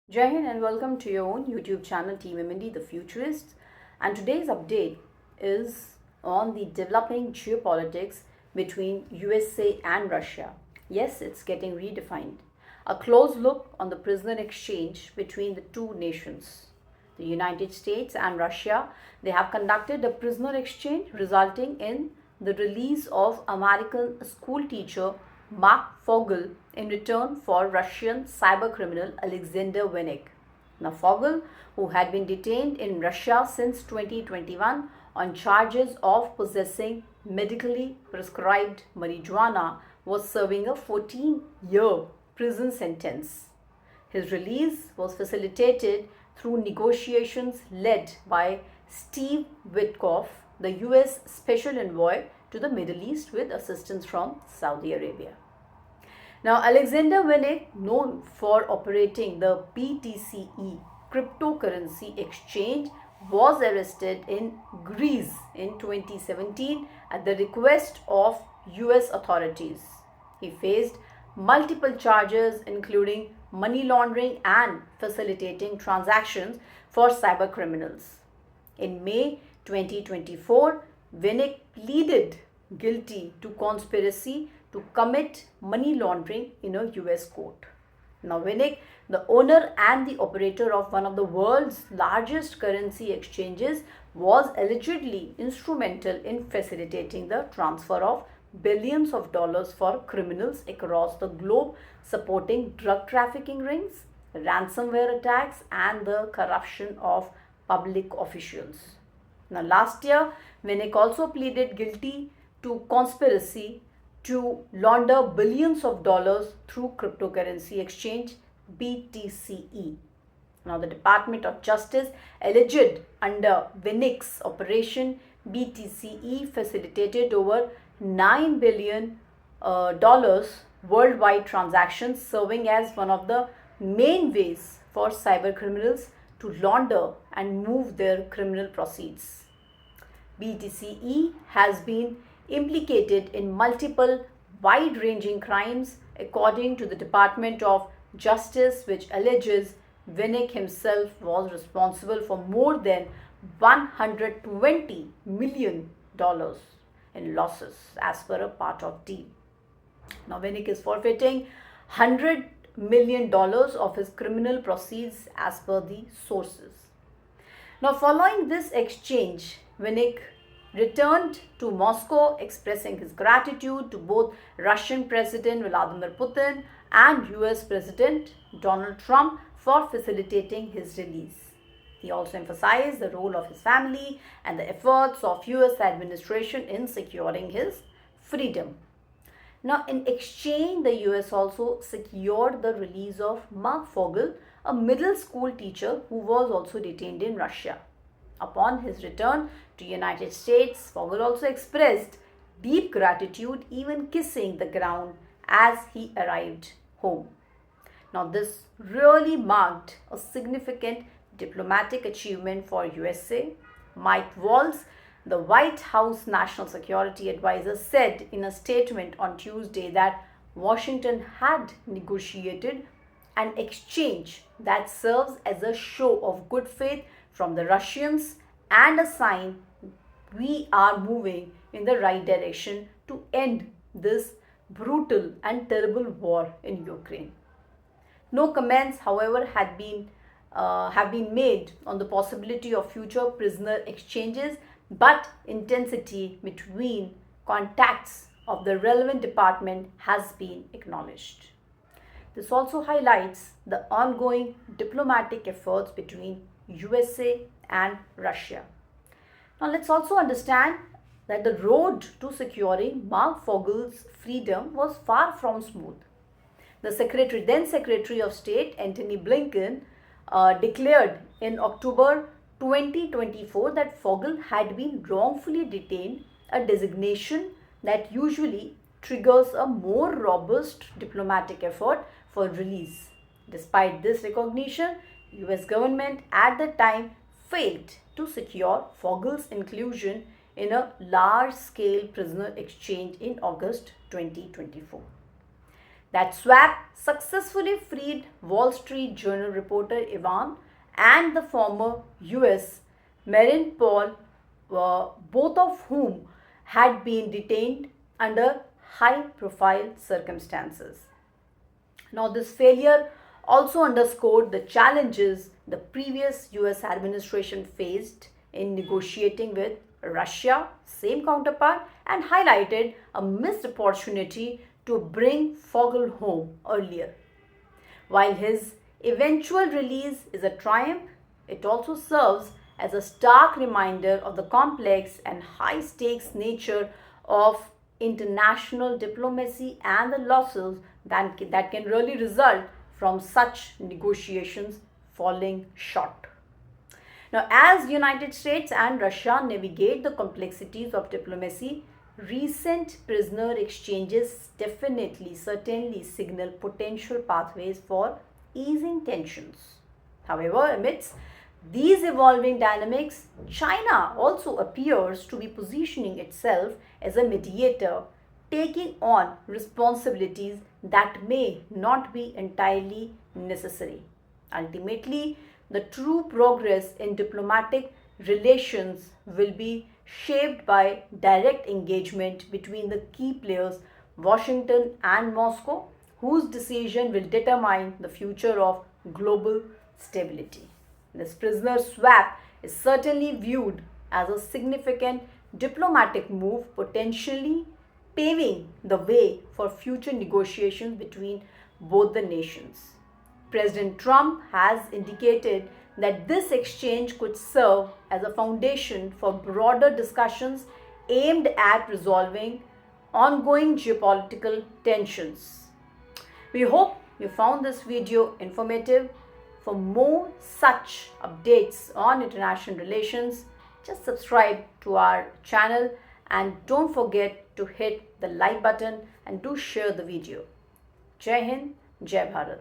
Jai Hind and welcome to your own YouTube channel Team MND The Futurists. And today's update is on the developing geopolitics between USA and Russia. Yes, it's getting redefined. A close look on the prisoner exchange between the two nations. The United States and Russia, they have conducted a prisoner exchange resulting in the release of American schoolteacher Marc Fogel in return for Russian cybercriminal Alexander Vinnik. Now, Fogel, who had been detained in Russia since 2021 on charges of possessing medically prescribed marijuana, was serving a 14-year prison sentence. His release was facilitated through negotiations led by Steve Witkoff, the US Special Envoy to the Middle East, with assistance from Saudi Arabia. Now, Alexander Vinnik, known for operating the BTC-e cryptocurrency exchange, was arrested in Greece in 2017 at the request of US authorities. He faced multiple charges including money laundering and facilitating transactions for cybercriminals. In May 2024, Vinnik pleaded guilty to conspiracy to commit money laundering in a US court. Now, Vinnik, the owner and the operator of one of the world's largest currency exchanges, was allegedly instrumental in facilitating the transfer of billions of dollars for criminals across the globe, supporting drug trafficking rings, ransomware attacks, and the corruption of public officials. Now, last year, Vinnik also pleaded guilty to conspiracy to launder billions of dollars through cryptocurrency exchange BTC-e. Now, the Department of Justice alleged under Vinnik's operation BTC-e facilitated over $9 billion worldwide transactions, serving as one of the main ways for cybercriminals to launder and move their criminal proceeds. BTC-e has been implicated in multiple wide-ranging crimes, according to the Department of Justice, which alleges Vinnik himself was responsible for more than $120 million in losses as per a part of deal. Now, Vinnik is forfeiting $100 million of his criminal proceeds as per the sources. Now, following this exchange, Vinnik returned to Moscow, expressing his gratitude to both Russian President Vladimir Putin and US President Donald Trump for facilitating his release. He also emphasized the role of his family and the efforts of US administration in securing his freedom. Now, in exchange, the US also secured the release of Marc Fogel, a middle school teacher who was also detained in Russia. Upon his return to United States, Fogel also expressed deep gratitude, even kissing the ground as he arrived home. Now, this really marked a significant diplomatic achievement for USA. Mike Waltz, the White House National Security Advisor, said in a statement on Tuesday that Washington had negotiated an exchange that serves as a show of good faith from the Russians and a sign we are moving in the right direction to end this brutal and terrible war in Ukraine. No comments, however, have been made on the possibility of future prisoner exchanges, but intensity between contacts of the relevant department has been acknowledged. This also highlights the ongoing diplomatic efforts between USA and Russia. Now, let's also understand that the road to securing Marc Fogel's freedom was far from smooth. The then Secretary of State Antony Blinken declared in October 2024 that Fogel had been wrongfully detained, a designation that usually triggers a more robust diplomatic effort for release. Despite this recognition, US government at the time failed to secure Fogel's inclusion in a large-scale prisoner exchange in August 2024. That swap successfully freed Wall Street Journal reporter Ivan and the former US Marine Paul, both of whom had been detained under high-profile circumstances. Now, this failure also underscored the challenges the previous US administration faced in negotiating with Russia, same counterpart, and highlighted a missed opportunity to bring Fogel home earlier. While his eventual release is a triumph, it also serves as a stark reminder of the complex and high-stakes nature of international diplomacy and the losses that can really result from such negotiations falling short. Now, as United States and Russia navigate the complexities of diplomacy, recent prisoner exchanges certainly signal potential pathways for easing tensions. However, amidst these evolving dynamics, China also appears to be positioning itself as a mediator, taking on responsibilities that may not be entirely necessary. Ultimately, the true progress in diplomatic relations will be shaped by direct engagement between the key players, Washington and Moscow, whose decision will determine the future of global stability. This prisoner swap is certainly viewed as a significant diplomatic move, potentially paving the way for future negotiations between both the nations. President Trump has indicated that this exchange could serve as a foundation for broader discussions aimed at resolving ongoing geopolitical tensions. We hope you found this video informative. For more such updates on international relations, just subscribe to our channel and don't forget to hit the like button and do share the video. Jai Hind, Jai Bharat.